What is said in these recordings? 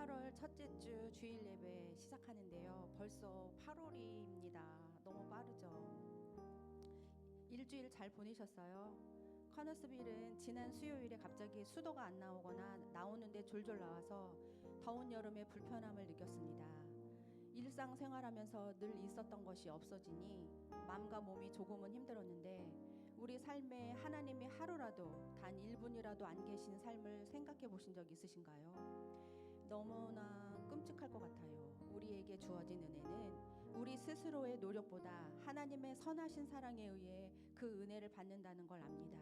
8월 첫째 주 주일 예배 시작하는데요. 벌써 8월입니다. 너무 빠르죠? 일주일 잘 보내셨어요? 커너스빌은 지난 수요일에 갑자기 수도가 안 나오거나 나오는데 졸졸 나와서 더운 여름에 불편함을 느꼈습니다. 일상생활하면서 늘 있었던 것이 없어지니 마음과 몸이 조금은 힘들었는데 우리 삶에 하나님이 하루라도 단 1분이라도 안 계신 삶을 생각해 보신 적 있으신가요? 너무나 끔찍할 것 같아요. 우리에게 주어진 은혜는 우리 스스로의 노력보다 하나님의 선하신 사랑에 의해 그 은혜를 받는다는 걸 압니다.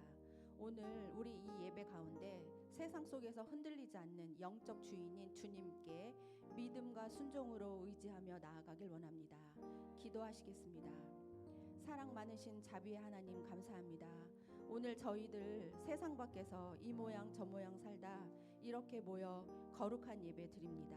오늘 우리 이 예배 가운데 세상 속에서 흔들리지 않는 영적 주인인 주님께 믿음과 순종으로 의지하며 나아가길 원합니다. 기도하시겠습니다. 사랑 많으신 자비의 하나님 감사합니다. 오늘 저희들 세상 밖에서 이 모양 저 모양 살다 이렇게 모여 거룩한 예배 드립니다.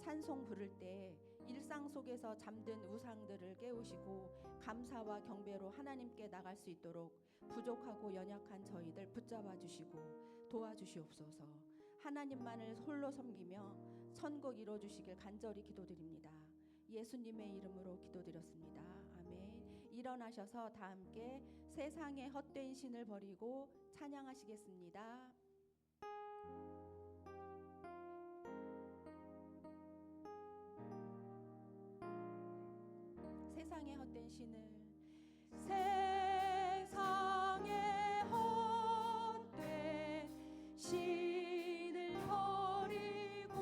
찬송 부를 때 일상 속에서 잠든 우상들을 깨우시고 감사와 경배로 하나님께 나갈 수 있도록 부족하고 연약한 저희들 붙잡아 주시고 도와주시옵소서. 하나님만을 홀로 섬기며 선곡 이뤄주시길 간절히 기도드립니다. 예수님의 이름으로 기도드렸습니다. 아멘. 일어나셔서 다 함께 세상의 헛된 신을 버리고 찬양하시겠습니다. 세상의 헛된 신을 세상의 헛된 신을 버리고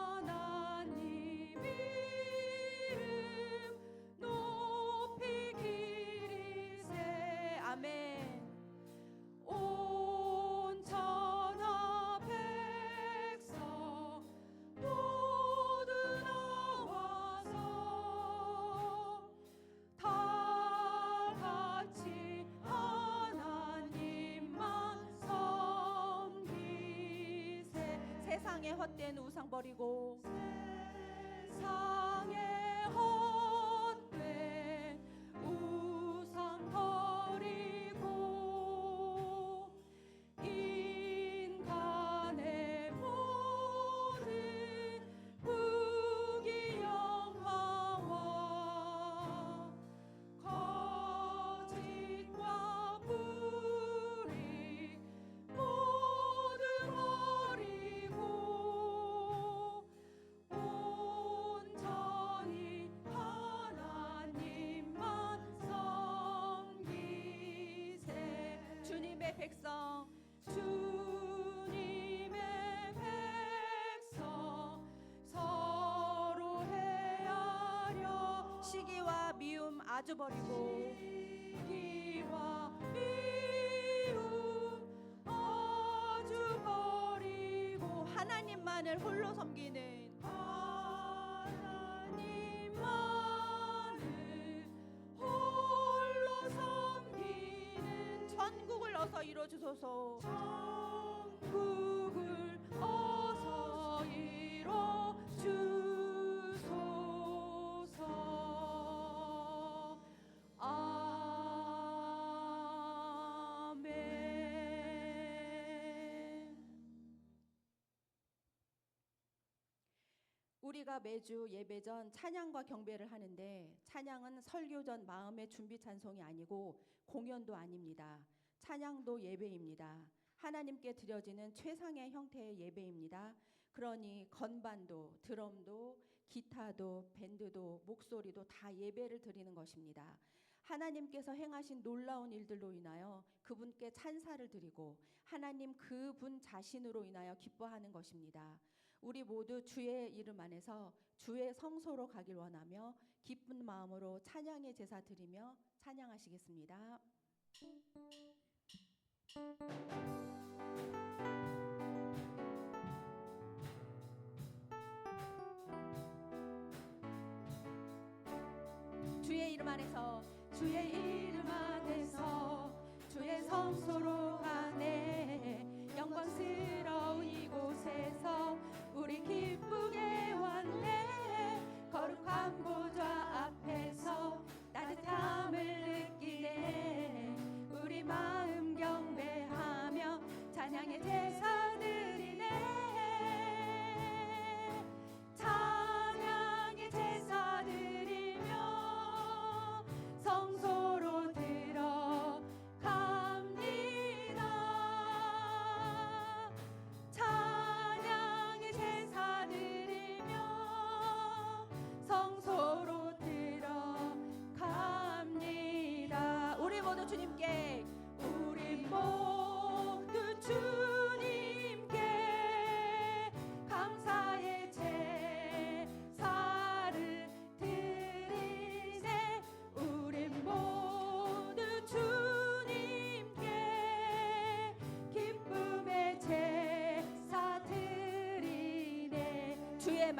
하나님 이름 높이 기리세. 아멘. 온 천하 백성 모두 나와서 다 같이 하나님만 섬기세. 세상의 헛된 우상 버리고 세상의 헛된 우상 버리고 인간의 모든 부귀영화와 거짓과 불의 모두 버리고 온전히 하나님만 섬기세. 주님의 백성 주님의 백성 서로 헤아려 시기와 미움 아주 버리고 시기와 미움 아주 버리고 하나님만을 홀로 섬기는 하나님만을 홀로 섬기는 천국을 어서 이뤄주소서. 천국을 어서 이뤄주소서. 아멘. 우리가 매주 예배 전 찬양과 경배를 하는데 찬양은 설교 전 마음의 준비 찬송이 아니고 공연도 아닙니다. 찬양도 예배입니다. 하나님께 드려지는 최상의 형태의 예배입니다. 그러니 건반도, 드럼도, 기타도, 밴드도, 목소리도 다 예배를 드리는 것입니다. 하나님께서 행하신 놀라운 일들로 인하여 그분께 찬사를 드리고 하나님 그분 자신으로 인하여 기뻐하는 것입니다. 우리 모두 주의 이름 안에서 주의 성소로 가길 원하며 기쁜 마음으로 찬양의 제사 드리며 찬양하시겠습니다. 주의 이름 안에서 주의 이름 안에서 주의 성소로 가네. 영광스러운 이곳에서 우리 기쁘게 왔네. 거룩한 보좌 앞에서 따뜻함을 느끼네. 우리 마음 경배하며 찬양의 제사를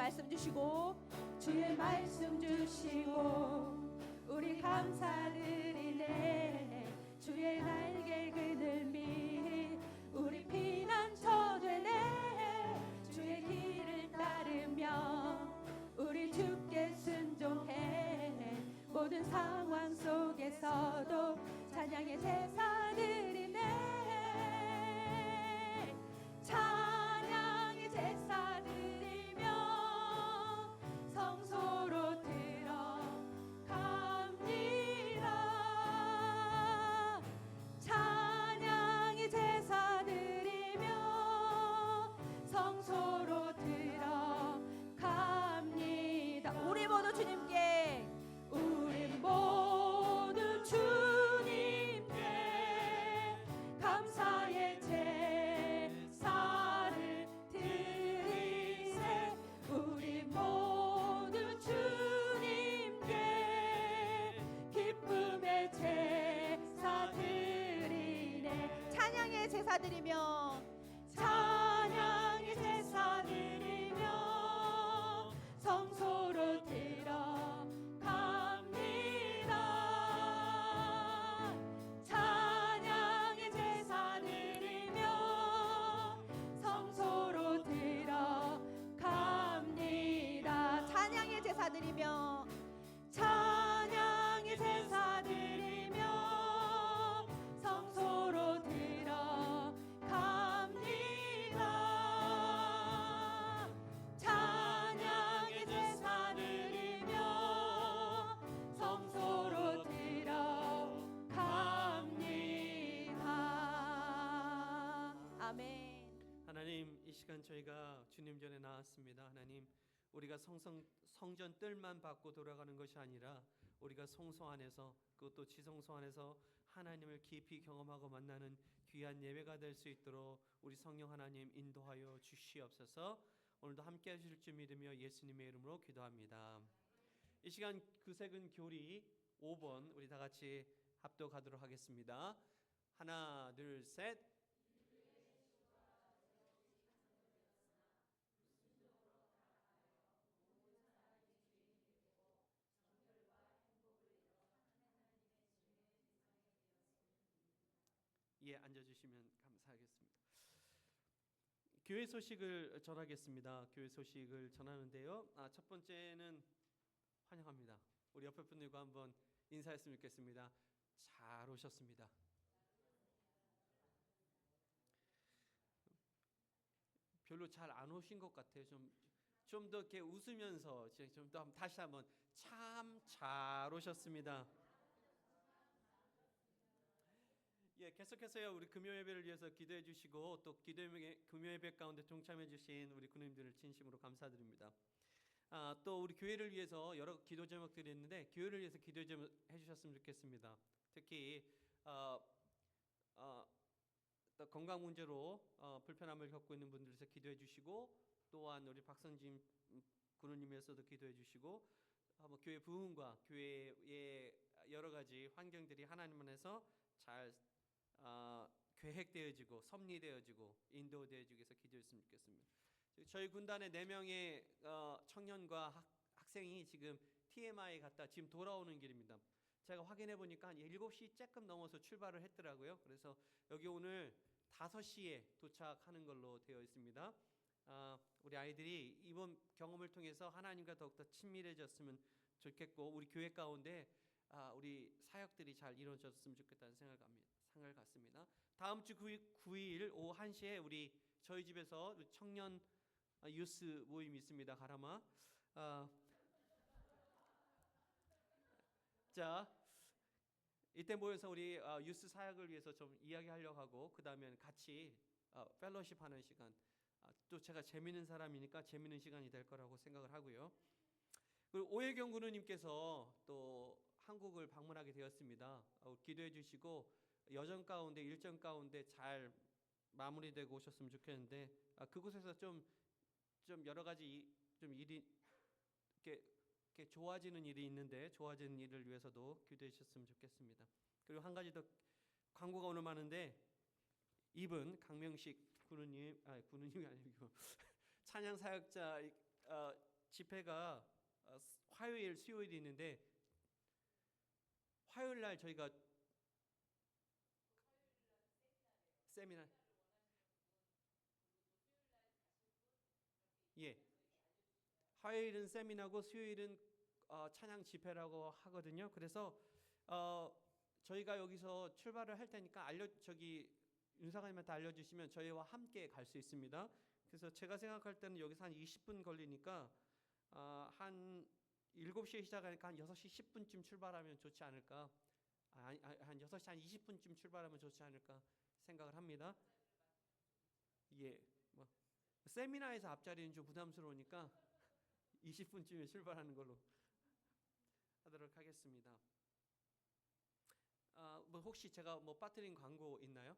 말씀 주시고 주의 말씀 주시고 우리 감사드리네. 주의 날개 그늘미 우리 피난처 되네. 주의 길을 따르며 우리 주께 순종해. 모든 상황 속에서도 찬양의 제사 드리네. 찬양의 제사 드리며 성소로 들어갑니다. 찬양의 제사 드리며 성소로 들어갑니다. 우리 모두 주님께 우리 모두 주님께 감사의 제사를 드리세. 우리 모두 주님께 기쁨의 제사 드리네. 찬양의 제사 드리며 찬양의 제사 드리며 성소로 들어갑니다. 찬양의 제사 드리며 성소로 들어갑니다. 찬양의 제사 드리며 찬양의 제사 드리며 성소로 들어갑니다. 찬양의 제사 드리며 성소로 들어갑니다. 아멘. 하나님, 이 시간 저희가 주님 전에 나왔습니다. 하나님, 우리가 성전 뜰만 받고 돌아가는 것이 아니라 우리가 성소 안에서, 그것도 지성소 안에서 하나님을 깊이 경험하고 만나는 귀한 예배가 될 수 있도록 우리 성령 하나님 인도하여 주시옵소서. 오늘도 함께 하실 줄 믿으며 예수님의 이름으로 기도합니다. 이 시간 구색은 교리 5번 우리 다 같이 합독하도록 하겠습니다. 하나, 둘, 셋. 예, 앉아주시면 감사하겠습니다. 교회 소식을 전하겠습니다. 교회 소식을 전하는데요. 첫 번째는 환영합니다. 우리 옆에 분들과 한번 인사했으면 좋겠습니다. 잘 오셨습니다. 별로 잘 안 오신 것 같아요. 좀 더 이렇게 웃으면서 좀 더 다시 한번 참 잘 오셨습니다. 예, 계속해서요 우리 금요 예배를 위해서 기도해 주시고 또 금요 예배 가운데 동참해 주신 우리 군님들을 진심으로 감사드립니다. 또 우리 교회를 위해서 여러 기도 제목들이 있는데 교회를 위해서 기도해 주셨으면 좋겠습니다. 특히 또 건강 문제로 불편함을 겪고 있는 분들에서 기도해 주시고, 또한 우리 박선진 군우님에서도 기도해 주시고, 교회 부흥과 교회의 여러 가지 환경들이 하나님 안에서 잘 계획되어지고 섭리되어지고 인도되어지기 위해서 기도했으면 좋겠습니다. 저희 군단의 4명의 청년과 학생이 지금 TMI 갔다 지금 돌아오는 길입니다. 제가 확인해 보니까 한 7시 조금 넘어서 출발을 했더라고요. 그래서 여기 오늘 5시에 도착하는 걸로 되어 있습니다. 우리 아이들이 이번 경험을 통해서 하나님과 더욱더 친밀해졌으면 좋겠고, 우리 교회 가운데 우리 사역들이 잘 이루어졌으면 좋겠다는 생각을 갖습니다. 다음 주 9일 오후 1시에 우리 저희 집에서 청년 유스 모임이 있습니다. 가라마. 자, 이때 모여서 우리 유스 사역을 위해서 좀 이야기하려고 하고, 그 다음에 같이 펠로십 하는 시간, 또 제가 재미있는 사람이니까 재미있는 시간이 될 거라고 생각을 하고요. 그리고 오혜경 군우님께서 또 한국을 방문하게 되었습니다. 기도해 주시고 여정 가운데 일정 가운데 잘 마무리되고 오셨으면 좋겠는데, 그곳에서 좀 여러 가지 좀 일이 이렇게 좋아지는 일이 있는데, 좋아지는 일을 위해서도 기도해 주셨으면 좋겠습니다. 그리고 한 가지 더, 광고가 오늘 많은데 이분 강명식 군우님이 아니고 찬양 사역자 집회가 화요일, 수요일이 있는데 화요일 날 저희가 세미나 예 화요일은 세미나고 수요일은 찬양 집회라고 하거든요. 그래서 저희가 여기서 출발을 할 테니까 저기 윤사관님한테 알려주시면 저희와 함께 갈 수 있습니다. 그래서 제가 생각할 때는 여기서 한 20분 걸리니까 한 7시에 시작하니까 한 6시 10분쯤 출발하면 좋지 않을까. 한 6시 한 20분쯤 출발하면 좋지 않을까 생각을 합니다. 예, 뭐 세미나에서 앞자리는 좀 부담스러우니까 20분쯤에 출발하는 걸로 하도록 하겠습니다. 뭐 혹시 제가 뭐 빠뜨린 광고 있나요?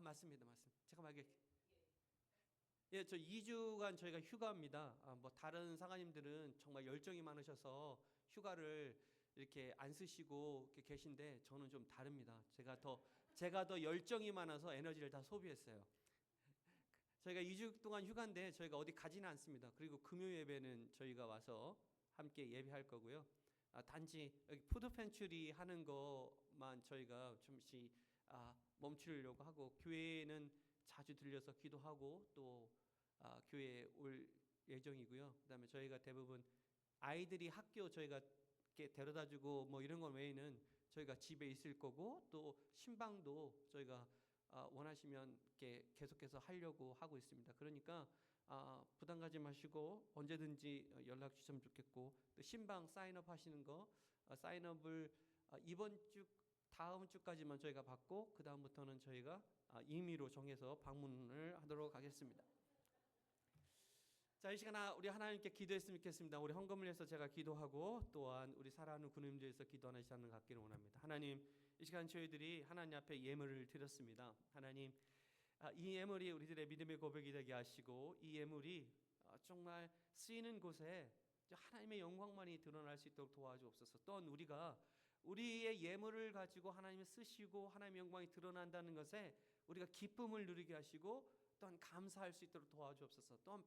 맞습니다. 제가 말게 예, 저 2주간 저희가 휴가입니다. 뭐 다른 사관님들은 정말 열정이 많으셔서 휴가를 이렇게 안 쓰시고 이렇게 계신데 저는 좀 다릅니다. 제가 더 열정이 많아서 에너지를 다 소비했어요. 저희가 2주 동안 휴가인데 저희가 어디 가지는 않습니다. 그리고 금요 예배는 저희가 와서 함께 예배할 거고요. 단지 여기 푸드 펜츄리 하는 거만 저희가 좀씩 멈추려고 하고 교회는 자주 들려서 기도하고 또 교회에 올 예정이고요. 그다음에 저희가 대부분 아이들이 학교 저희가 이렇게 데려다주고 뭐 이런 것 외에는 저희가 집에 있을 거고 또 신방도 저희가 원하시면 이렇게 계속해서 하려고 하고 있습니다. 그러니까 부담 가지 마시고 언제든지 연락 주시면 좋겠고 또 신방 사인업 하시는 거 사인업을 이번 주 다음 주까지만 저희가 받고 그 다음부터는 저희가 임의로 정해서 방문을 하도록 하겠습니다. 자, 이 시간 우리 하나님께 기도했으면 좋겠습니다. 우리 헌금을 해서 제가 기도하고 또한 우리 사랑하는 군님들에서 기도하는 시간을 갖기를 원합니다. 하나님, 이 시간 저희들이 하나님 앞에 예물을 드렸습니다. 하나님, 이 예물이 우리들의 믿음의 고백이 되게 하시고 이 예물이 정말 쓰이는 곳에 하나님의 영광만이 드러날 수 있도록 도와주옵소서. 또한 우리가 우리의 예물을 가지고 하나님을 쓰시고 하나님의 영광이 드러난다는 것에 우리가 기쁨을 누리게 하시고 또한 감사할 수 있도록 도와주옵소서.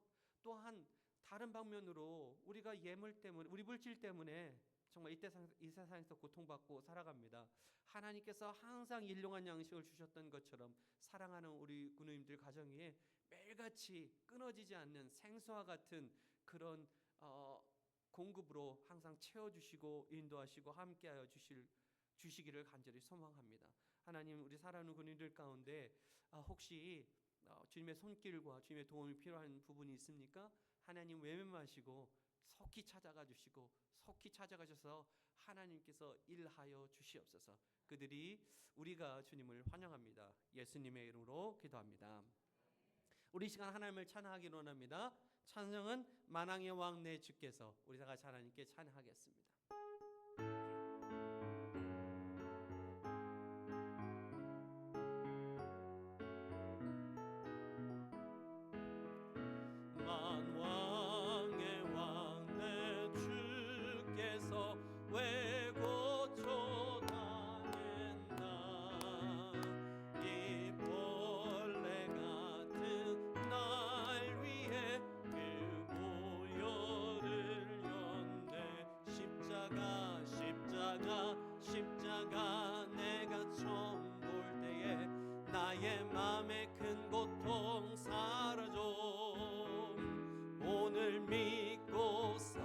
또한 다른 방면으로 우리가 예물 때문에 우리 물질 때문에 정말 이 세상에서 고통받고 살아갑니다. 하나님께서 항상 일용한 양식을 주셨던 것처럼 사랑하는 우리 군우님들 가정 위에 매일같이 끊어지지 않는 생수와 같은 그런 공급으로 항상 채워주시고 인도하시고 함께하여 주시기를 간절히 소망합니다. 하나님, 우리 사랑하는 군인들 가운데 혹시 주님의 손길과 주님의 도움이 필요한 부분이 있습니까? 하나님 외면하시고 속히 찾아가 주시고 속히 찾아가셔서 하나님께서 일하여 주시옵소서. 그들이 우리가 주님을 환영합니다. 예수님의 이름으로 기도합니다. 우리 시간 하나님을 찬양하기를 원합니다. 찬양은 만왕의 왕 내 주께서 우리 다 같이 하나님께 찬양하겠습니다. 만왕의 왕 내 주께서 왜 고쳐다닌다. 이 벌레 같은 날 위해 그 보혈을 연대. 십자가 내가 처음 볼 때에 나의 맘에 큰 고통 사라져. 오늘 믿고서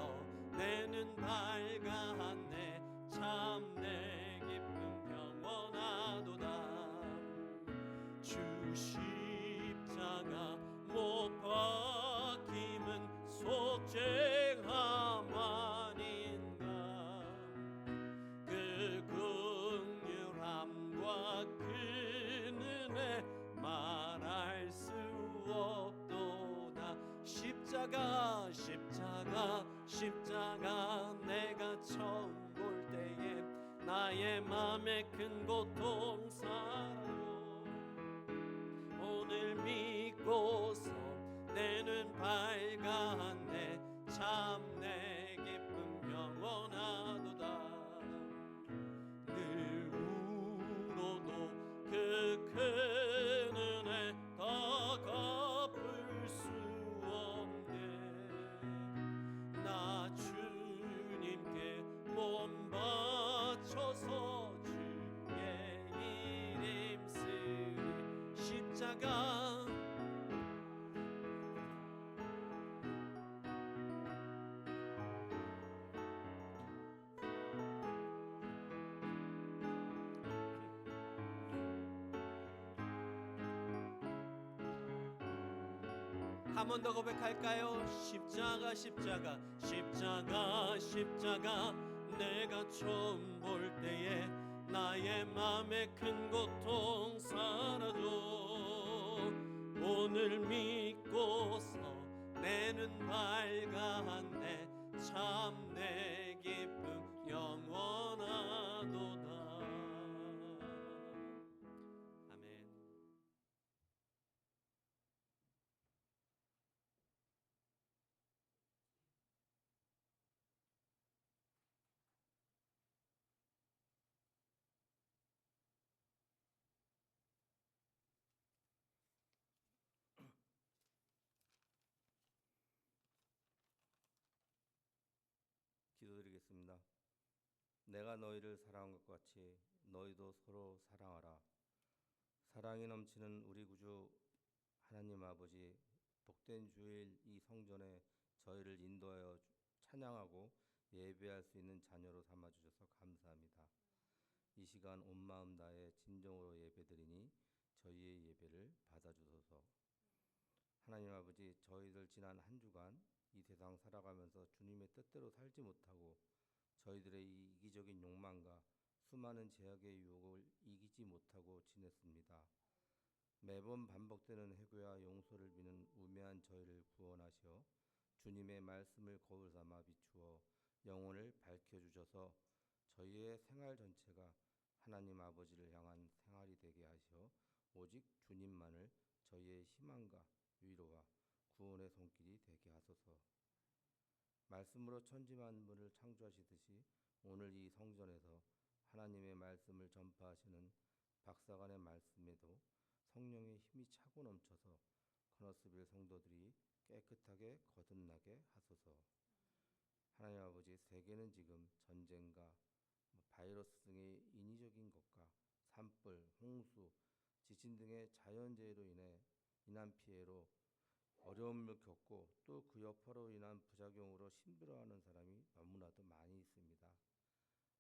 내 눈 밝았네. 참 내 기쁨 평온하도다. 주 십자가 못 박힘은 속죄함 아닌가. 그 긍휼함과 그 은혜 말할 수 없도다. 십자가 내가 처음 볼 때에 나의 맘에 큰 고통 사라져. 오늘 믿고서 내 눈 밝았네. 참 내 기쁨 영원하도다. 늘 울어도 그 큰 은혜 더 십자가 한 번 더 고백할까요? 십자가 십자가 십자가 십자가 내가 처음 볼 때에 나의 맘의 큰 고통 사라져 오늘 믿고서 내는 밝았네 참 내 기쁨 영원하도다. 아멘. 기도드리겠습니다. 내가 너희를 사랑한 것 같이 너희도 서로 사랑하라. 사랑이 넘치는 우리 구주 하나님 아버지, 복된 주일 이 성전에 저희를 인도하여 찬양하고 예배할 수 있는 자녀로 삼아주셔서 감사합니다. 이 시간 온 마음 다해 진정으로 예배드리니 저희의 예배를 받아주소서. 하나님 아버지, 저희들 지난 한 주간 이 세상 살아가면서 주님의 뜻대로 살지 못하고 저희들의 이 이기적인 욕망과 수많은 제약의 유혹을 이기지 못하고 지냈습니다. 매번 반복되는 회개와 용서를 비는 우매한 저희를 구원하시어 주님의 말씀을 거울 삼아 비추어 영혼을 밝혀주셔서 저희의 생활 전체가 하나님 아버지를 향한 생활이 되게 하시어 오직 주님만을 저희의 희망과 위로와 구원의 손길이 되게 하소서. 말씀으로 천지만물을 창조하시듯이 오늘 이 성전에서 하나님의 말씀을 전파하시는 박사관의 말씀에도 성령의 힘이 차고 넘쳐서 커너스빌 성도들이 깨끗하게 거듭나게 하소서. 하나님 아버지, 세계는 지금 전쟁과 바이러스 등의 인위적인 것과 산불, 홍수, 지진 등의 자연재해로 인해 인한 피해로 어려움을 겪고 또 그 여파로 인한 부작용으로 힘들어하는 사람이 너무나도 많이 있습니다.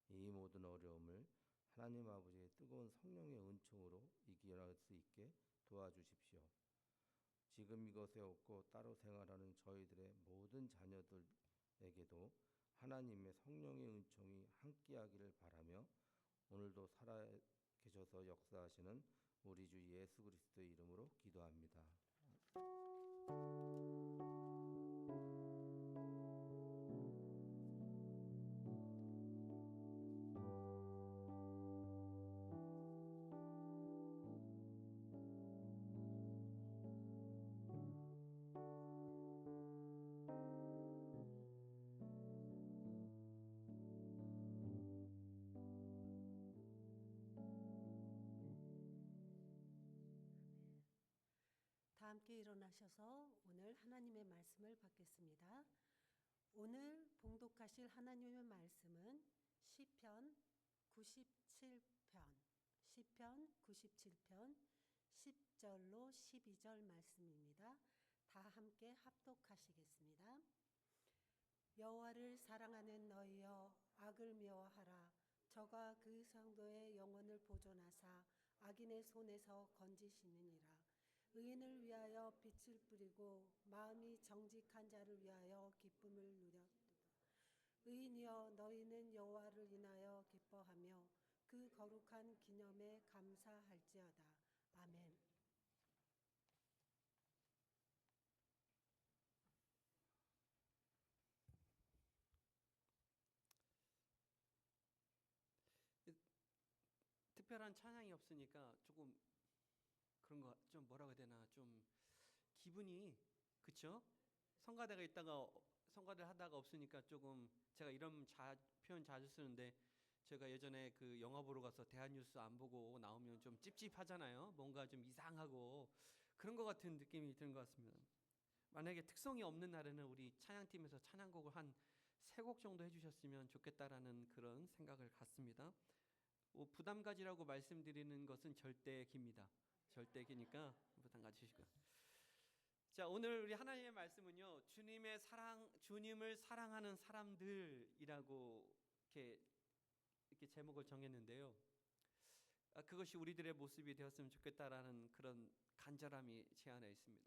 이 모든 어려움을 하나님 아버지의 뜨거운 성령의 은총으로 이겨낼 수 있게 도와주십시오. 지금 이것에 없고 따로 생활하는 저희들의 모든 자녀들에게도 하나님의 성령의 은총이 함께하기를 바라며 오늘도 살아계셔서 역사하시는 우리 주 예수 그리스도의 이름으로 기도합니다. 다 함께 일어나셔서 오늘 하나님의 말씀을 받겠습니다. 오늘 봉독하실 하나님의 말씀은 시편 97편 10절로 12절 말씀입니다. 다 함께 합독하시겠습니다. 여호와를 사랑하는 너희여, 악을 미워하라. 저가 그 성도의 영혼을 보존하사 악인의 손에서 건지시느니라. 의인을 위하여 빛을 뿌리고 마음이 정직한 자를 위하여 기쁨을 누렸도다. 의인이여, 너희는 여호와를 인하여 기뻐하며 그 거룩한 기념에 감사할지어다. 아멘. 특별한 찬양이 없으니까 조금 그런 거 좀 뭐라고 해야 되나, 좀 기분이, 그쵸? 성가대가 있다가 성가대를 하다가 없으니까 조금, 제가 이런 표현 자주 쓰는데, 제가 예전에 그 영화 보러 가서 대한뉴스 안 보고 나오면 좀 찝찝하잖아요. 뭔가 좀 이상하고 그런 것 같은 느낌이 드는 것 같습니다. 만약에 특성이 없는 날에는 우리 찬양팀에서 찬양곡을 한 3곡 정도 해주셨으면 좋겠다라는 그런 생각을 갖습니다. 부담 가지라고 말씀드리는 것은 절대 깁니다. 절대 기니까 부담 마찬가지시고. 자, 오늘 우리 하나님의 말씀은요, 주님을 사랑하는 사람들이라고 이렇게 제목을 정했는데요. 그것이 우리들의 모습이 되었으면 좋겠다라는 그런 간절함이 제 안에 있습니다.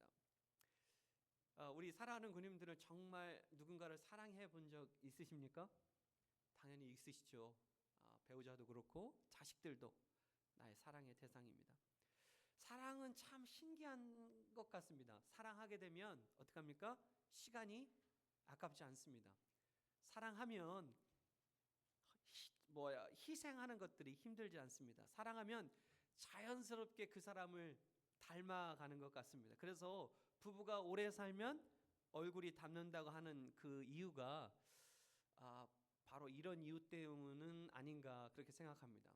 우리 사랑하는 군님들은 정말 누군가를 사랑해 본 적 있으십니까? 당연히 있으시죠. 배우자도 그렇고 자식들도 나의 사랑의 대상입니다. 사랑은 참 신기한 것 같습니다. 사랑하게 되면 어떡합니까? 시간이 아깝지 않습니다. 사랑하면 희생하는 것들이 힘들지 않습니다. 사랑하면 자연스럽게 그 사람을 닮아가는 것 같습니다. 그래서 부부가 오래 살면 얼굴이 닮는다고 하는 그 이유가 바로 이런 이유 때문은 아닌가 그렇게 생각합니다.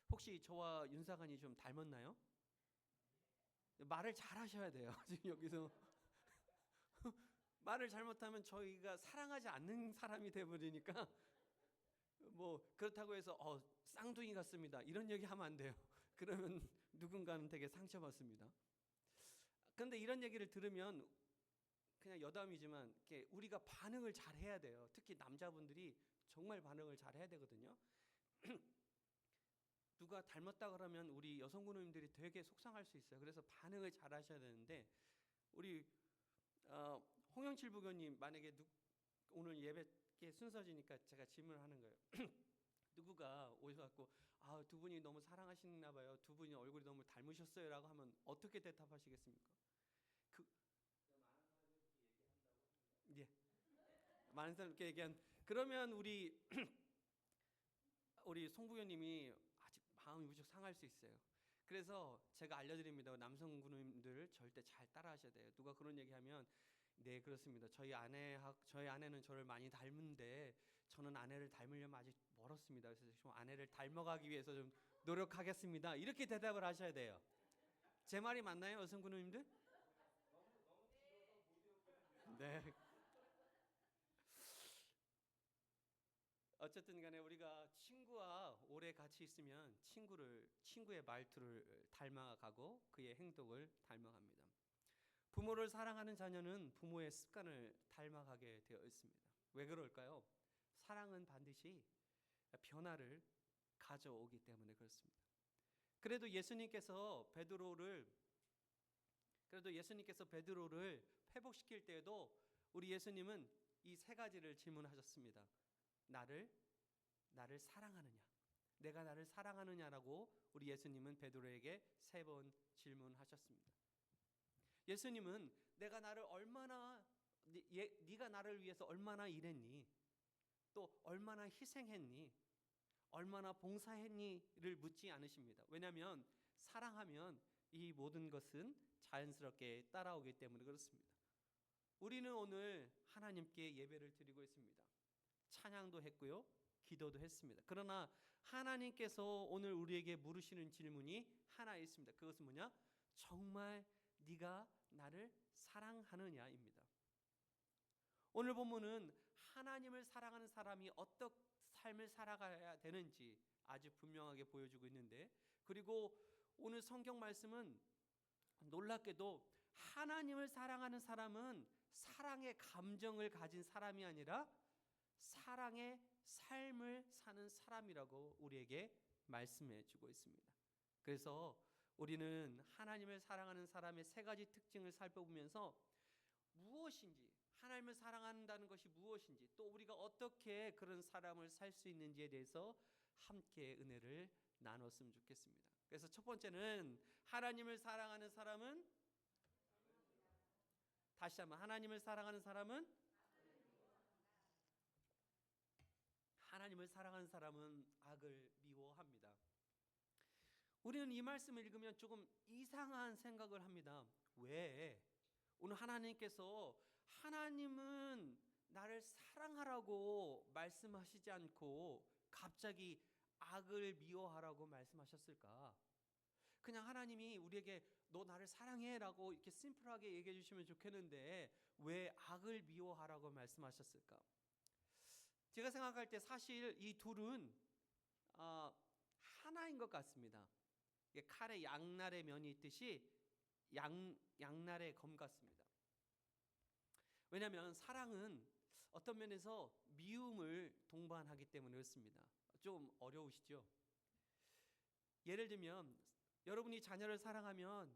혹시 저와 윤사관이 좀 닮았나요? 말을 잘하셔야 돼요. 지금 여기서 말을 잘못하면 저희가 사랑하지 않는 사람이 되어버리니까 그렇다고 해서 쌍둥이 같습니다 이런 얘기 하면 안 돼요. 그러면 누군가는 되게 상처받습니다. 그런데 이런 얘기를 들으면 그냥 여담이지만 이렇게 우리가 반응을 잘 해야 돼요. 특히 남자분들이 정말 반응을 잘 해야 되거든요. 누가 닮았다 그러면 우리 여성군님들이 되게 속상할 수 있어요. 그래서 반응을 잘 하셔야 되는데 우리 홍영칠 부교님 만약에 오늘 예배 순서지니까 제가 질문을 하는 거예요. 누구가 오셔갖고 두 분이 너무 사랑하시나 봐요. 두 분이 얼굴이 너무 닮으셨어요 라고 하면 어떻게 대답하시겠습니까? 예, 많은 사람께 얘기한 그러면 우리 송 부교님이 아직 마음이 무척 상할 수 있어요. 그래서 제가 알려드립니다. 남성군님들 절대 잘 따라하셔야 돼요. 누가 그런 얘기하면 네 그렇습니다. 저희 아내는 저를 많이 닮은데 저는 아내를 닮으려면 아직 멀었습니다. 그래서 좀 아내를 닮아가기 위해서 좀 노력하겠습니다. 이렇게 대답을 하셔야 돼요. 제 말이 맞나요, 여성군님들? 네. 어쨌든 간에 우리가 친구와 오래 같이 있으면 친구의 말투를 닮아가고 그의 행동을 닮아갑니다. 부모를 사랑하는 자녀는 부모의 습관을 닮아가게 되어 있습니다. 왜 그럴까요? 사랑은 반드시 변화를 가져오기 때문에 그렇습니다. 그래도 예수님께서 베드로를 회복시킬 때에도 우리 예수님은 이 세 가지를 질문하셨습니다. 나를 사랑하느냐? 내가 나를 사랑하느냐라고 우리 예수님은 베드로에게 3번 질문하셨습니다. 예수님은 네가 나를 위해서 얼마나 일했니? 또 얼마나 희생했니? 얼마나 봉사했니를 묻지 않으십니다. 왜냐하면 사랑하면 이 모든 것은 자연스럽게 따라오기 때문에 그렇습니다. 우리는 오늘 하나님께 예배를 드리고 있습니다. 찬양도 했고요. 기도도 했습니다. 그러나 하나님께서 오늘 우리에게 물으시는 질문이 하나 있습니다. 그것은 뭐냐? 정말 네가 나를 사랑하느냐입니다. 오늘 본문은 하나님을 사랑하는 사람이 어떤 삶을 살아가야 되는지 아주 분명하게 보여주고 있는데, 그리고 오늘 성경 말씀은 놀랍게도 하나님을 사랑하는 사람은 사랑의 감정을 가진 사람이 아니라 사랑의 삶을 사는 사람이라고 우리에게 말씀해 주고 있습니다. 그래서 우리는 하나님을 사랑하는 사람의 3가지 특징을 살펴보면서 무엇인지, 하나님을 사랑한다는 것이 무엇인지, 또 우리가 어떻게 그런 사람을 살 수 있는지에 대해서 함께 은혜를 나눴으면 좋겠습니다. 그래서 첫 번째는 하나님을 사랑하는 사람은, 다시 한번, 하나님을 사랑하는 사람은 악을 미워합니다. 우리는 이 말씀을 읽으면 조금 이상한 생각을 합니다. 왜? 오늘 하나님께서 하나님은 나를 사랑하라고 말씀하시지 않고 갑자기 악을 미워하라고 말씀하셨을까? 그냥 하나님이 우리에게 너 나를 사랑해라고 이렇게 심플하게 얘기해 주시면 좋겠는데 왜 악을 미워하라고 말씀하셨을까? 제가 생각할 때 사실 이 둘은 하나인 것 같습니다. 칼에 양날의 면이 있듯이 양날의 검 같습니다. 왜냐하면 사랑은 어떤 면에서 미움을 동반하기 때문에 그렇습니다. 좀 어려우시죠? 예를 들면 여러분이 자녀를 사랑하면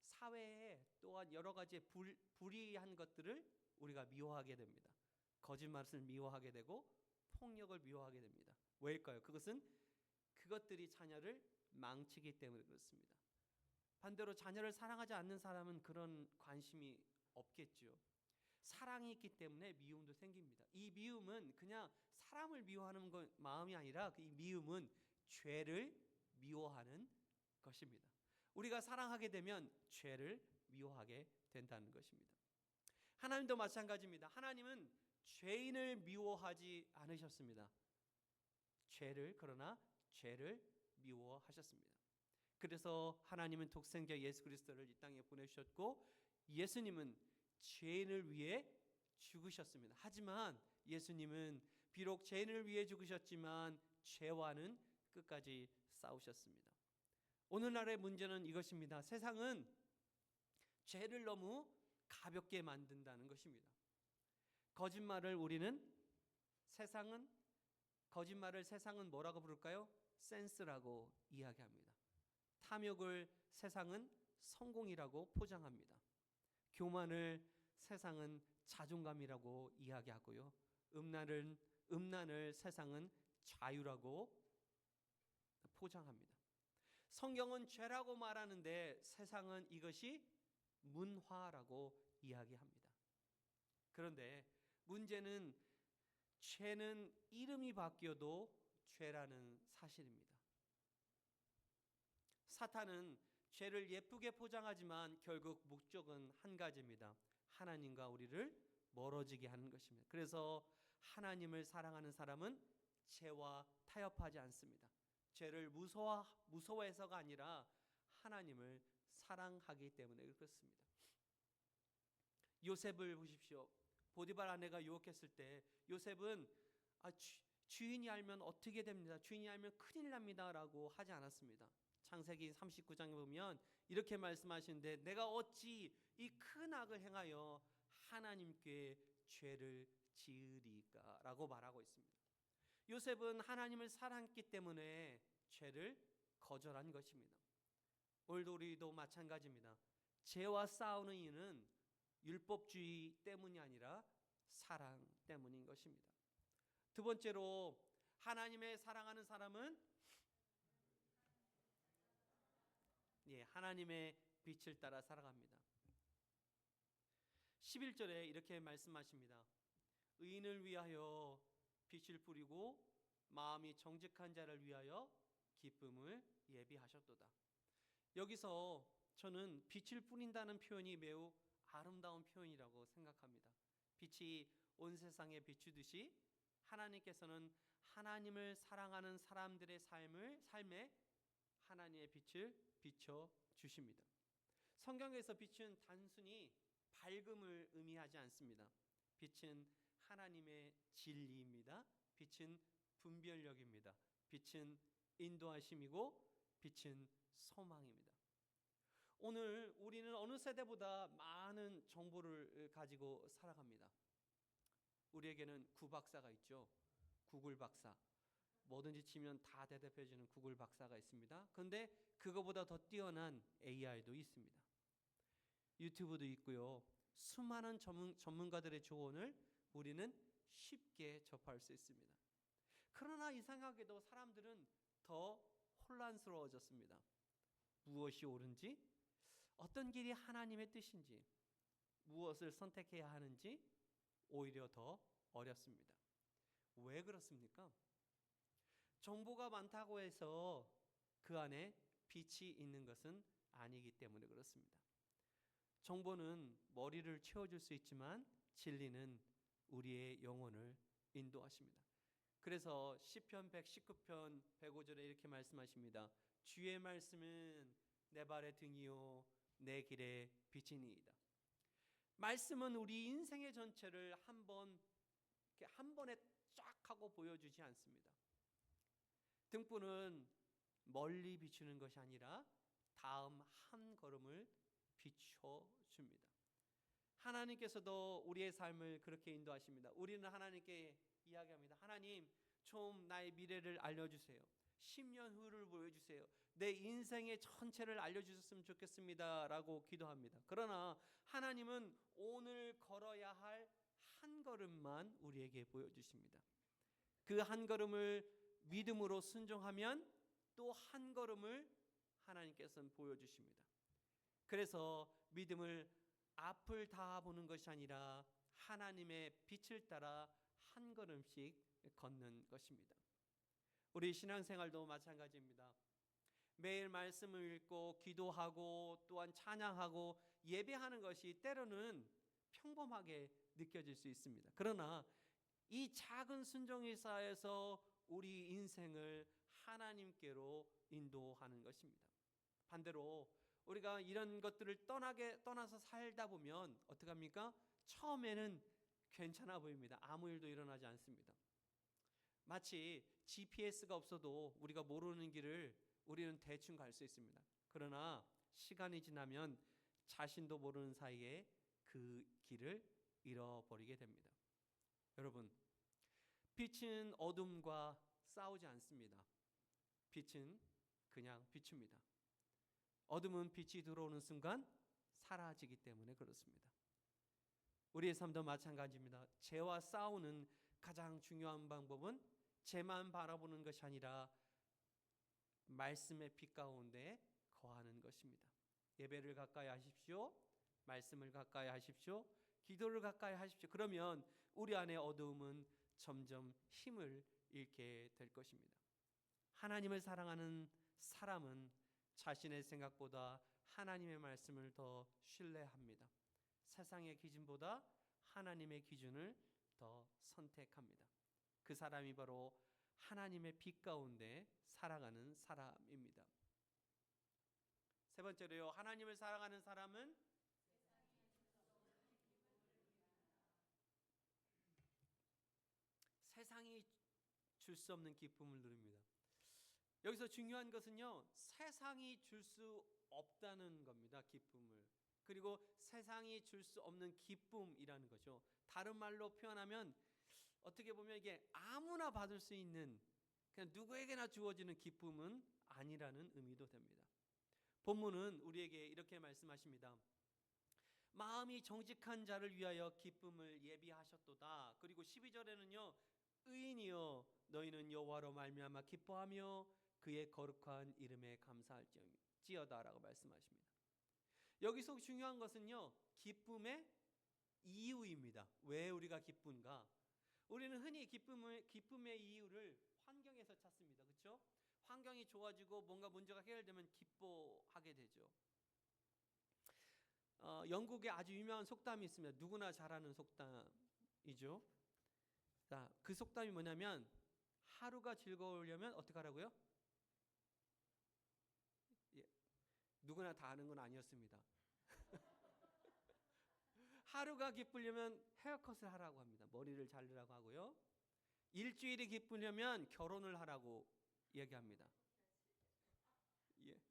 사회에 또한 여러 가지 불이한 것들을 우리가 미워하게 됩니다. 거짓말을 미워하게 되고 폭력을 미워하게 됩니다. 왜일까요? 그것들이 자녀를 망치기 때문에 그렇습니다. 반대로 자녀를 사랑하지 않는 사람은 그런 관심이 없겠죠. 사랑이 있기 때문에 미움도 생깁니다. 이 미움은 그냥 사람을 미워하는 마음이 아니라 이 미움은 죄를 미워하는 것입니다. 우리가 사랑하게 되면 죄를 미워하게 된다는 것입니다. 하나님도 마찬가지입니다. 하나님은 죄인을 미워하지 않으셨습니다. 그러나 죄를 미워하셨습니다. 그래서 하나님은 독생자 예수 그리스도를 이 땅에 보내주셨고 예수님은 죄인을 위해 죽으셨습니다. 하지만 예수님은 비록 죄인을 위해 죽으셨지만 죄와는 끝까지 싸우셨습니다. 오늘날의 문제는 이것입니다. 세상은 죄를 너무 가볍게 만든다는 것입니다. 거짓말을 세상은 뭐라고 부를까요? 센스라고 이야기합니다. 탐욕을 세상은 성공이라고 포장합니다. 교만을 세상은 자존감이라고 이야기하고요. 음란을 세상은 자유라고 포장합니다. 성경은 죄라고 말하는데 세상은 이것이 문화라고 이야기합니다. 그런데 문제는 죄는 이름이 바뀌어도 죄라는 사실입니다. 사탄은 죄를 예쁘게 포장하지만 결국 목적은 한 가지입니다. 하나님과 우리를 멀어지게 하는 것입니다. 그래서 하나님을 사랑하는 사람은 죄와 타협하지 않습니다. 죄를 무서워해서가 아니라 하나님을 사랑하기 때문에 그렇습니다. 요셉을 보십시오. 보디발 아내가 유혹했을 때 요셉은 주인이 알면 어떻게 됩니다. 주인이 알면 큰일 납니다 라고 하지 않았습니다. 창세기 39장에 보면 이렇게 말씀하시는데 내가 어찌 이 큰 악을 행하여 하나님께 죄를 지으리까 라고 말하고 있습니다. 요셉은 하나님을 사랑했기 때문에 죄를 거절한 것입니다. 오늘도 우리도 마찬가지입니다. 죄와 싸우는 이유는 율법주의 때문이 아니라 사랑 때문인 것입니다. 두 번째로 하나님의 사랑하는 사람은 하나님의 빛을 따라 살아갑니다. 11절에 이렇게 말씀하십니다. 의인을 위하여 빛을 뿌리고 마음이 정직한 자를 위하여 기쁨을 예비하셨도다. 여기서 저는 빛을 뿌린다는 표현이 매우 아름다운 표현이라고 생각합니다. 빛이 온 세상에 비추듯이 하나님께서는 하나님을 사랑하는 사람들의 삶에 하나님의 빛을 비춰 주십니다. 성경에서 빛은 단순히 밝음을 의미하지 않습니다. 빛은 하나님의 진리입니다. 빛은 분별력입니다. 빛은 인도하심이고 빛은 소망입니다. 오늘 우리는 어느 세대보다 많은 정보를 가지고 살아갑니다. 우리에게는 구박사가 있죠. 구글 박사. 뭐든지 치면 다 대답해주는 구글 박사가 있습니다. 그런데 그거보다 더 뛰어난 AI도 있습니다. 유튜브도 있고요. 수많은 전문가들의 조언을 우리는 쉽게 접할 수 있습니다. 그러나 이상하게도 사람들은 더 혼란스러워졌습니다. 무엇이 옳은지, 어떤 길이 하나님의 뜻인지, 무엇을 선택해야 하는지 오히려 더 어렵습니다. 왜 그렇습니까? 정보가 많다고 해서 그 안에 빛이 있는 것은 아니기 때문에 그렇습니다. 정보는 머리를 채워줄 수 있지만 진리는 우리의 영혼을 인도하십니다. 그래서 시편 119편 105절에 이렇게 말씀하십니다. 주의 말씀은 내 발의 등이요 내 길의 빛이니이다. 말씀은 우리 인생의 전체를 한 번에 쫙 하고 보여주지 않습니다. 등불은 멀리 비추는 것이 아니라 다음 한 걸음을 비춰줍니다. 하나님께서도 우리의 삶을 그렇게 인도하십니다. 우리는 하나님께 이야기합니다. 하나님, 좀 나의 미래를 알려주세요. 10년 후를 보여주세요. 내 인생의 전체를 알려주셨으면 좋겠습니다 라고 기도합니다. 그러나 하나님은 오늘 걸어야 할 한 걸음만 우리에게 보여주십니다. 그 한 걸음을 믿음으로 순종하면 또 한 걸음을 하나님께서는 보여주십니다. 그래서 믿음을 앞을 다 보는 것이 아니라 하나님의 빛을 따라 한 걸음씩 걷는 것입니다. 우리 신앙생활도 마찬가지입니다. 매일 말씀을 읽고 기도하고 또한 찬양하고 예배하는 것이 때로는 평범하게 느껴질 수 있습니다. 그러나 이 작은 순종이 쌓여서 우리 인생을 하나님께로 인도하는 것입니다. 반대로 우리가 이런 것들을 떠나서 살다 보면 어떻게 합니까? 처음에는 괜찮아 보입니다. 아무 일도 일어나지 않습니다. 마치 GPS가 없어도 우리가 모르는 길을 우리는 대충 갈 수 있습니다. 그러나 시간이 지나면 자신도 모르는 사이에 그 길을 잃어버리게 됩니다. 여러분, 빛은 어둠과 싸우지 않습니다. 빛은 그냥 비춥니다. 어둠은 빛이 들어오는 순간 사라지기 때문에 그렇습니다. 우리의 삶도 마찬가지입니다. 죄와 싸우는 가장 중요한 방법은 죄만 바라보는 것이 아니라 말씀의 빛 가운데 거하는 것입니다. 예배를 가까이 하십시오. 말씀을 가까이 하십시오. 기도를 가까이 하십시오. 그러면 우리 안의 어두움은 점점 힘을 잃게 될 것입니다. 하나님을 사랑하는 사람은 자신의 생각보다 하나님의 말씀을 더 신뢰합니다. 세상의 기준보다 하나님의 기준을 더 선택합니다. 그 사람이 바로 하나님의 빛 가운데 살아가는 사람입니다. 세 번째로요, 하나님을 사랑하는 사람은 세상이 줄 수 없는 기쁨을 누립니다. 여기서 중요한 것은요, 세상이 줄 수 없다는 겁니다. 기쁨을. 그리고 세상이 줄 수 없는 기쁨이라는 거죠. 다른 말로 표현하면 어떻게 보면 이게 아무나 받을 수 있는, 그냥 누구에게나 주어지는 기쁨은 아니라는 의미도 됩니다. 본문은 우리에게 이렇게 말씀하십니다. 마음이 정직한 자를 위하여 기쁨을 예비하셨도다. 그리고 12절에는요, 의인이여 너희는 여호와로 말미암아 기뻐하며 그의 거룩한 이름에 감사할지어다라고 말씀하십니다. 여기서 중요한 것은요, 기쁨의 이유입니다. 왜 우리가 기쁜가? 우리는 흔히 기쁨의 이유를 환경에서 찾습니다. 그렇죠? 환경이 좋아지고 뭔가 문제가 해결되면 기뻐하게 되죠. 영국에 아주 유명한 속담이 있습니다. 누구나 잘 아는 속담이죠. 자, 그 속담이 뭐냐면 하루가 즐거우려면 어떻게 하라고요? 예, 누구나 다 아는 건 아니었습니다. 하루가 기쁘려면 헤어컷을 하라고 합니다. 머리를 자르라고 하고요. 일주일이 기쁘려면 결혼을 하라고 얘기합니다. 예.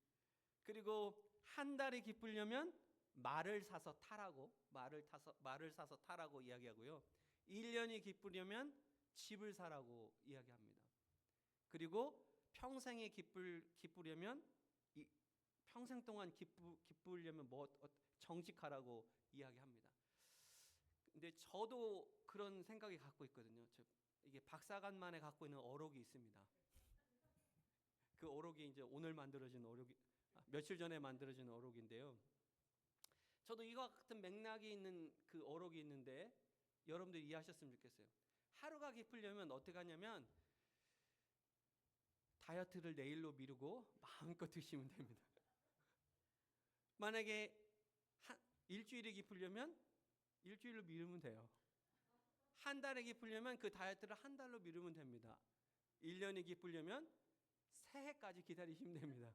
그리고 한 달이 기쁘려면 말을 사서 타라고 이야기하고요. 1년이 기쁘려면 집을 사라고 이야기합니다. 그리고 평생에 기쁘려면 평생 동안 기쁘려면 정직하라고 이야기합니다. 근데 저도 그런 생각이 갖고 있거든요. 이게 박사관만에 갖고 있는 어록이 있습니다. 그 어록이 이제 오늘 만들어진 어록이, 며칠 전에 만들어진 어록인데요. 저도 이와 같은 맥락이 있는 그 어록이 있는데 여러분들이 이해하셨으면 좋겠어요. 하루가 기쁘려면 어떻게 하냐면 다이어트를 내일로 미루고 마음껏 드시면 됩니다. 만약에 일주일이 기쁘려면 일주일로 미루면 돼요. 한 달에 기쁘려면 그 다이어트를 한 달로 미루면 됩니다. 1년이 기쁘려면 새해까지 기다리시면 됩니다.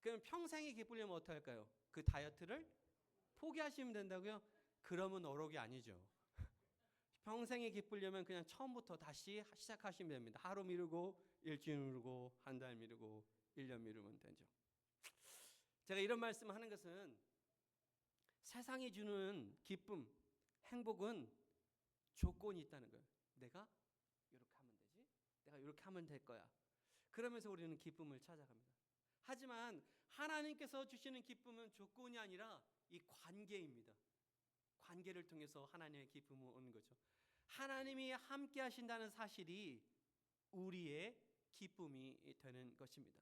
그럼 평생이 기쁘려면 어떻게 할까요? 그 다이어트를 포기하시면 된다고요? 그러면 어록이 아니죠. 평생이 기쁘려면 그냥 처음부터 다시 시작하시면 됩니다. 하루 미루고 일주일 미루고 한 달 미루고 1년 미루면 되죠. 제가 이런 말씀을 하는 것은 세상이 주는 기쁨, 행복은 조건이 있다는 거예요. 내가 이렇게 하면 되지? 내가 이렇게 하면 될 거야. 그러면서 우리는 기쁨을 찾아갑니다. 하지만 하나님께서 주시는 기쁨은 조건이 아니라 이 관계입니다. 관계를 통해서 하나님의 기쁨은 오는 거죠. 하나님이 함께 하신다는 사실이 우리의 기쁨이 되는 것입니다.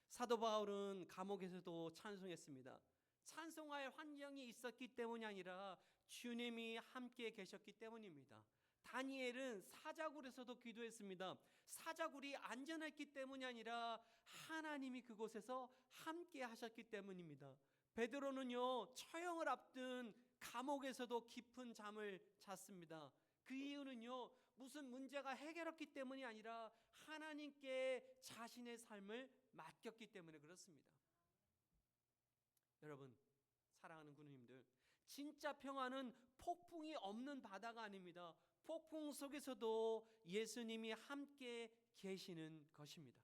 사도 바울은 감옥에서도 찬송했습니다. 찬송할 환경이 있었기 때문이 아니라 주님이 함께 계셨기 때문입니다. 다니엘은 사자굴에서도 기도했습니다. 사자굴이 안전했기 때문이 아니라 하나님이 그곳에서 함께 하셨기 때문입니다. 베드로는요, 처형을 앞둔 감옥에서도 깊은 잠을 잤습니다. 그 이유는요, 무슨 문제가 해결했기 때문이 아니라 하나님께 자신의 삶을 맡겼기 때문에 그렇습니다. 여러분, 사랑하는 군우님들, 진짜 평화는 폭풍이 없는 바다가 아닙니다. 폭풍 속에서도 예수님이 함께 계시는 것입니다.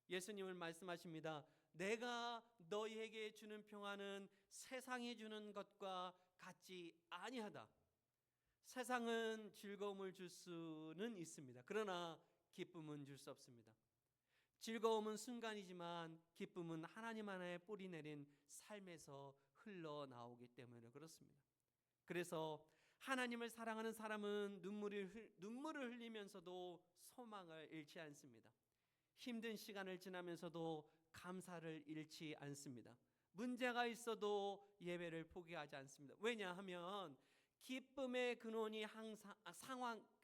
예수님은 말씀하십니다. 내가 너희에게 주는 평화는 세상이 주는 것과 같지 아니하다. 세상은 즐거움을 줄 수는 있습니다. 그러나 기쁨은 줄 수 없습니다. 즐거움은 순간이지만 기쁨은 하나님 하나에 뿌리 내린 삶에서 흘러나오기 때문에 그렇습니다. 그래서 하나님을 사랑하는 사람은 눈물을 흘리면서도 소망을 잃지 않습니다. 힘든 시간을 지나면서도 감사를 잃지 않습니다. 문제가 있어도 예배를 포기하지 않습니다. 왜냐하면 기쁨의 근원이 항상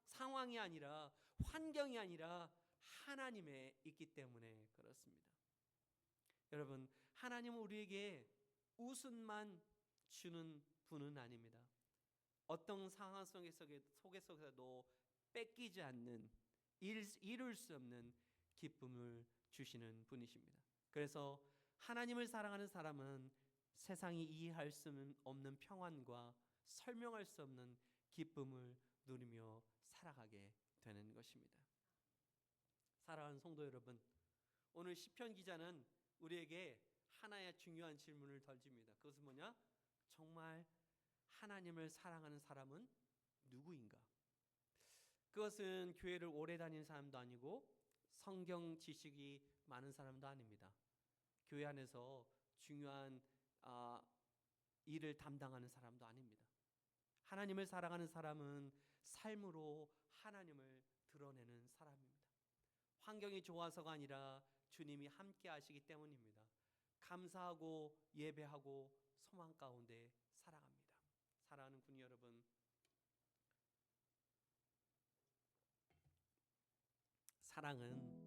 상황이 아니라 환경이 아니라 하나님에 있기 때문에 그렇습니다. 여러분, 하나님은 우리에게 웃음만 주는 분은 아닙니다. 어떤 상황 속에서도 뺏기지 않는, 이룰 수 없는 기쁨을 주시는 분이십니다. 그래서 하나님을 사랑하는 사람은 세상이 이해할 수 없는 평안과 설명할 수 없는 기쁨을 누리며 살아가게 되는 것입니다. 사랑하는 성도 여러분, 오늘 시편 기자는 우리에게 하나의 중요한 질문을 던집니다. 그것은 뭐냐? 정말 하나님을 사랑하는 사람은 누구인가? 그것은 교회를 오래 다닌 사람도 아니고 성경 지식이 많은 사람도 아닙니다. 교회 안에서 중요한 일을 담당하는 사람도 아닙니다. 하나님을 사랑하는 사람은 삶으로 하나님을 드러내는 사람입니다. 환경이 좋아서가 아니라 주님이 함께 하시기 때문입니다. 감사하고 예배하고 소망 가운데 살아갑니다. 사랑하는 군이 여러분, 사랑은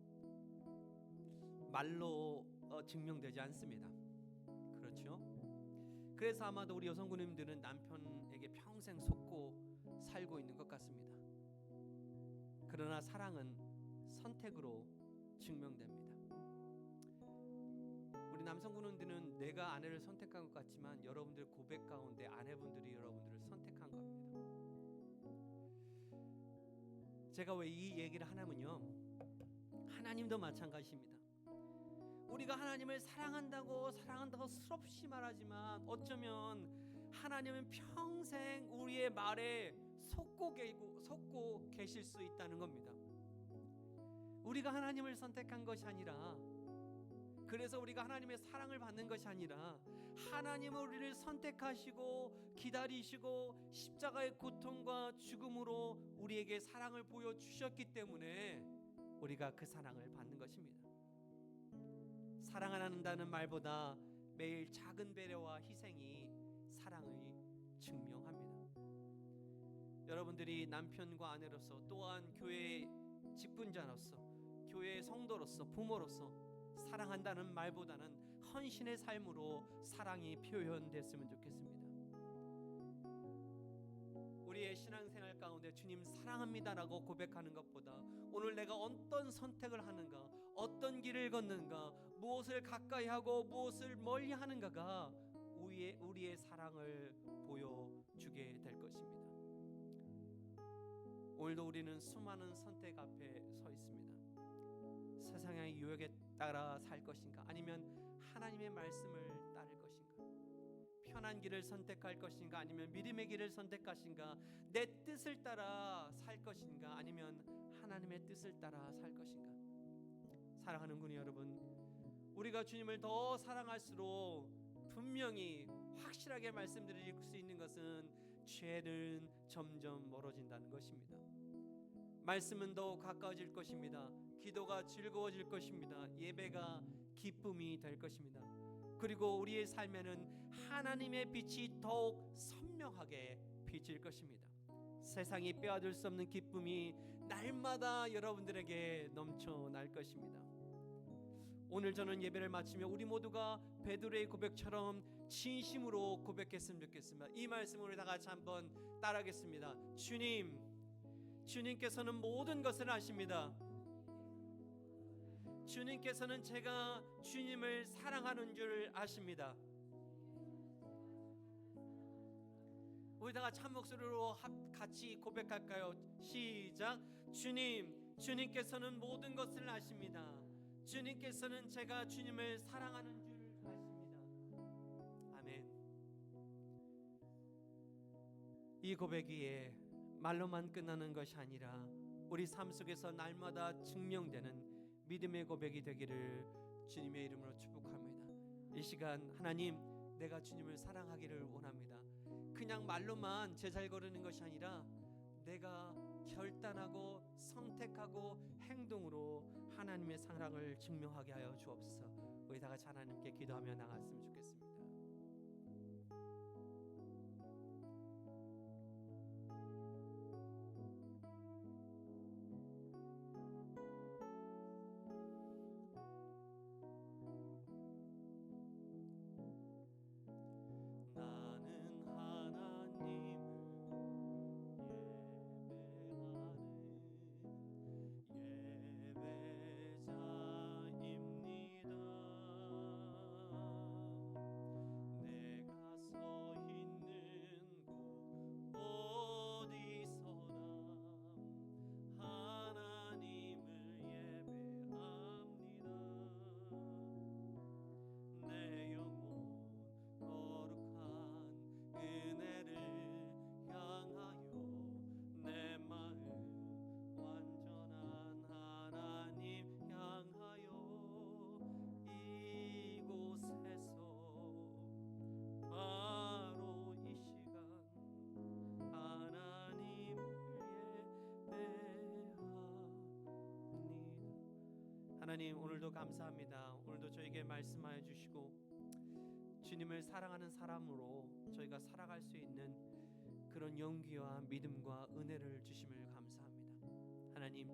말로 증명되지 않습니다. 그렇죠? 그래서 아마도 우리 여성군님들은 남편에게 평생 속고 살고 있는 것 같습니다. 그러나 사랑은 선택으로 증명됩니다. 우리 남성군님들은 내가 아내를 선택한 것 같지만 여러분들 고백 가운데 아내분들이 여러분들을 선택한 겁니다. 제가 왜 이 얘기를 하냐면요, 하나님도 마찬가지입니다. 우리가 하나님을 사랑한다고 수없이 말하지만 어쩌면 하나님은 평생 우리의 말에 속고 계실 수 있다는 겁니다. 우리가 하나님을 선택한 것이 아니라, 그래서 우리가 하나님의 사랑을 받는 것이 아니라 하나님은 우리를 선택하시고 기다리시고 십자가의 고통과 죽음으로 우리에게 사랑을 보여주셨기 때문에 우리가 그 사랑을 받는 것입니다. 사랑한다는 말보다 매일 작은 배려와 희생이 사랑의 증명합니다. 여러분들이 남편과 아내로서, 또한 교회의 직분자로서, 교회의 성도로서, 부모로서 사랑한다는 말보다는 헌신의 삶으로 사랑이 표현됐으면 좋겠습니다. 우리의 신앙생활 가운데 주님 사랑합니다라고 고백하는 것보다 오늘 내가 어떤 선택을 하는가, 어떤 길을 걷는가, 무엇을 가까이 하고 무엇을 멀리 하는가가 우리의 사랑을 보여주게 될 것입니다. 오늘도 우리는 수많은 선택 앞에 서 있습니다. 세상의 유혹에 따라 살 것인가, 아니면 하나님의 말씀을 따를 것인가, 선한 길을 선택할 것인가, 아니면 믿음의 길을 선택하신가, 내 뜻을 따라 살 것인가, 아니면 하나님의 뜻을 따라 살 것인가. 사랑하는 군이 여러분, 우리가 주님을 더 사랑할수록 분명히 확실하게 말씀드릴 수 있는 것은 죄는 점점 멀어진다는 것입니다. 말씀은 더 가까워질 것입니다. 기도가 즐거워질 것입니다. 예배가 기쁨이 될 것입니다. 그리고 우리의 삶에는 하나님의 빛이 더욱 선명하게 비칠 것입니다. 세상이 빼앗을 수 없는 기쁨이 날마다 여러분들에게 넘쳐날 것입니다. 오늘 저는 예배를 마치며 우리 모두가 베드로의 고백처럼 진심으로 고백했으면 좋겠습니다. 이 말씀을 다 같이 한번 따라하겠습니다. 주님께서는 모든 것을 아십니다. 주님께서는 제가 주님을 사랑하는 줄 아십니다. 우리 다 같이 한 목소리로 같이 고백할까요? 시작. 주님께서는 모든 것을 아십니다. 주님께서는 제가 주님을 사랑하는 줄 아십니다. 아멘. 이 고백이 말로만 끝나는 것이 아니라 우리 삶 속에서 날마다 증명되는 믿음의 고백이 되기를 주님의 이름으로 축복합니다. 이 시간 하나님, 내가 주님을 사랑하기를 원합니다. 그냥 말로만 제잘 거르는 것이 아니라 내가 결단하고 선택하고 행동으로 하나님의 사랑을 증명하게 하여 주옵소서. 우리 다 같이 하나님께 기도하며 나갔으면 좋겠습니다. 하나님, 오늘도 감사합니다. 오늘도 저에게 말씀하여 주시고 주님을 사랑하는 사람으로 저희가 살아갈 수 있는 그런 용기와 믿음과 은혜를 주심을 감사합니다. 하나님,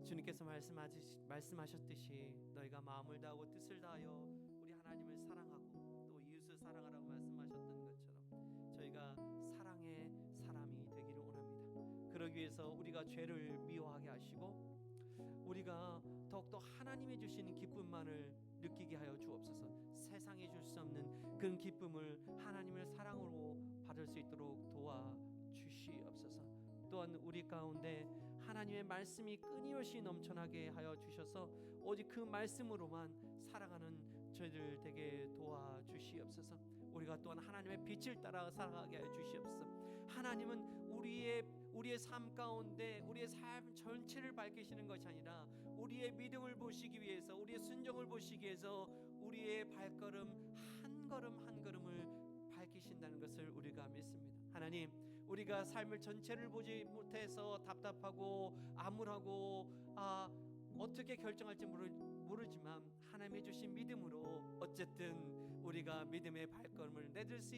주님께서 말씀하셨듯이 너희가 마음을 다하고 뜻을 다하여 우리 하나님을 사랑하고 또 이웃을 사랑하라고 말씀하셨던 것처럼 저희가 사랑의 사람이 되기를 원합니다. 그러기 위해서 우리가 죄를 미워하게 하시고 우리가 더욱더 하나님이 주시는 기쁨만을 느끼게 하여 주옵소서. 세상이 줄 수 없는 그런 기쁨을 하나님을 사랑으로 받을 수 있도록 도와주시옵소서. 또한 우리 가운데 하나님의 말씀이 끊임없이 넘쳐나게 하여 주셔서 오직 그 말씀으로만 살아가는 저희들 되게 도와주시옵소서. 우리가 또한 하나님의 빛을 따라 살아가게 하여 주시옵소서. 하나님은 우리의 삶 가운데 우리의 삶 전체를 밝히시는 것이 아니라 우리의 믿음을 보시기 위해서, 우리의 순종을 보시기 위해서 우리의 발걸음 한 걸음 한 걸음을 밝히신다는 것을 우리가 믿습니다. 하나님, 우리가 삶을 전체를 보지 못해서 답답하고 암울하고 어떻게 결정할지 모르지만 하나님이 주신 믿음으로 어쨌든 우리가 믿음의 발걸음을 내디딜 수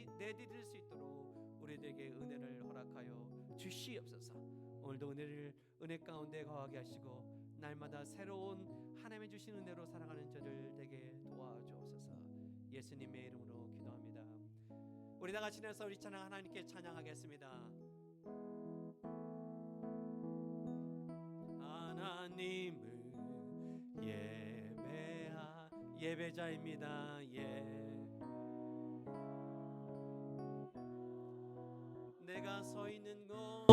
있도록 우리에게 은혜를 허락하여 주시옵소서. 오늘도 은혜 가운데 거하게 하시고 날마다 새로운 하나님의 주신 은혜로 살아가는 저를 되게 도와주옵소서. 예수님의 이름으로 기도합니다. 우리 다 같이 내서 우리 찬양 하나님께 찬양하겠습니다. 하나님을 예배자입니다. 내가 서 있는 곳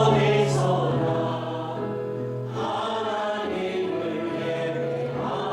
어디서나 하나님을 예배합니다.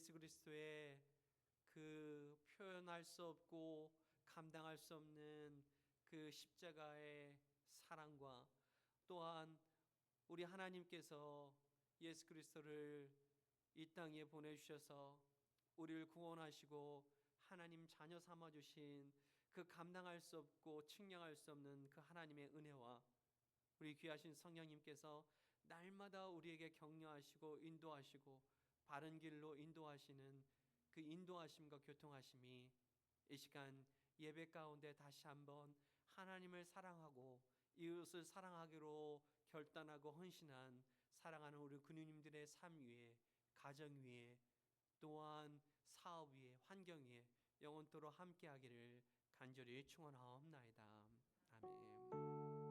예수 그리스도의 그 표현할 수 없고 감당할 수 없는 그 십자가의 사랑과 또한 우리 하나님께서 예수 그리스도를 이 땅에 보내주셔서 우리를 구원하시고 하나님 자녀 삼아주신 그 감당할 수 없고 측량할 수 없는 그 하나님의 은혜와 우리 귀하신 성령님께서 날마다 우리에게 격려하시고 인도하시고 바른 길로 인도하시는 그 인도하심과 교통하심이 이 시간 예배 가운데 다시 한번 하나님을 사랑하고 이웃을 사랑하기로 결단하고 헌신한 사랑하는 우리 군우님들의 삶 위에 가정 위에 또한 사업 위에 환경 위에 영원토록 함께하기를 간절히 축원하옵나이다. 아멘.